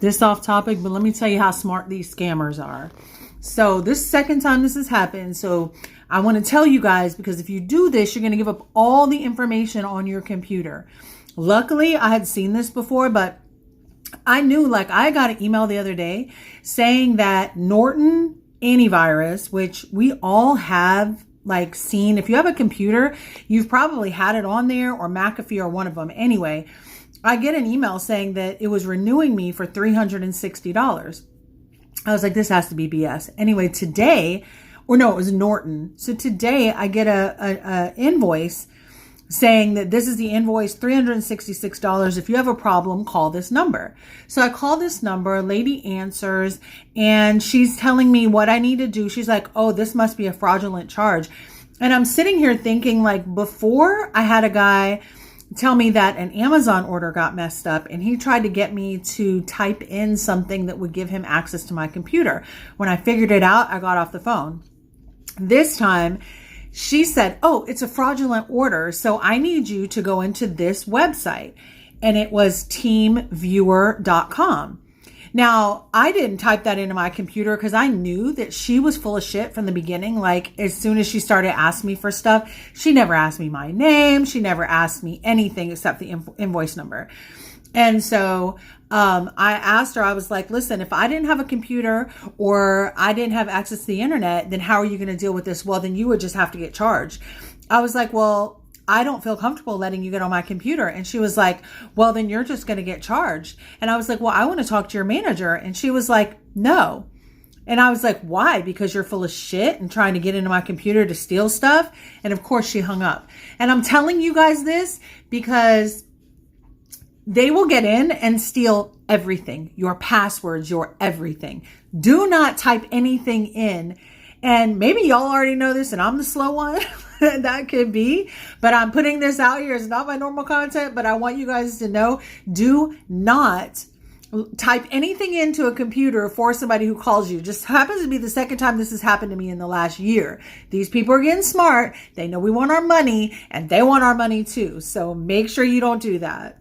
this off topic, but let me tell you how smart these scammers are. So this second time this has happened. So I want to tell you guys, because if you do this, you're going to give up all the information on your computer. Luckily, I had seen this before, but I knew, like, I got an email the other day saying that Norton antivirus, which we all have like seen. If you have a computer, you've probably had it on there, or McAfee, or one of them. Anyway, I get an email saying that it was renewing me for $360. I was like, this has to be BS. Anyway, today, or no, it was Norton. So today I get a invoice saying that this is the invoice, $366. If you have a problem, call this number. So I call this number, a lady answers, and she's telling me what I need to do. She's like, oh, this must be a fraudulent charge. And I'm sitting here thinking, like, before I had a guy tell me that an Amazon order got messed up, and he tried to get me to type in something that would give him access to my computer. When I figured it out, I got off the phone. This time, she said, oh, it's a fraudulent order, so I need you to go into this website. And it was teamviewer.com. Now, I didn't type that into my computer because I knew that she was full of shit from the beginning. Like, as soon as she started asking me for stuff, she never asked me my name. She never asked me anything except the invoice number. And so I asked her, I was like, listen, if I didn't have a computer or I didn't have access to the internet, then how are you going to deal with this? Well, then you would just have to get charged. I was like, well, I don't feel comfortable letting you get on my computer. And she was like, well, then you're just going to get charged. And I was like, well, I want to talk to your manager. And she was like, no. And I was like, why? Because you're full of shit and trying to get into my computer to steal stuff. And of course she hung up. And I'm telling you guys this because they will get in and steal everything, your passwords, your everything. Do not type anything in. And maybe y'all already know this and I'm the slow one. That could be. But I'm putting this out here. It's not my normal content, but I want you guys to know, do not type anything into a computer for somebody who calls you. Just happens to be the second time this has happened to me in the last year. These people are getting smart. They know we want our money and they want our money too. So make sure you don't do that.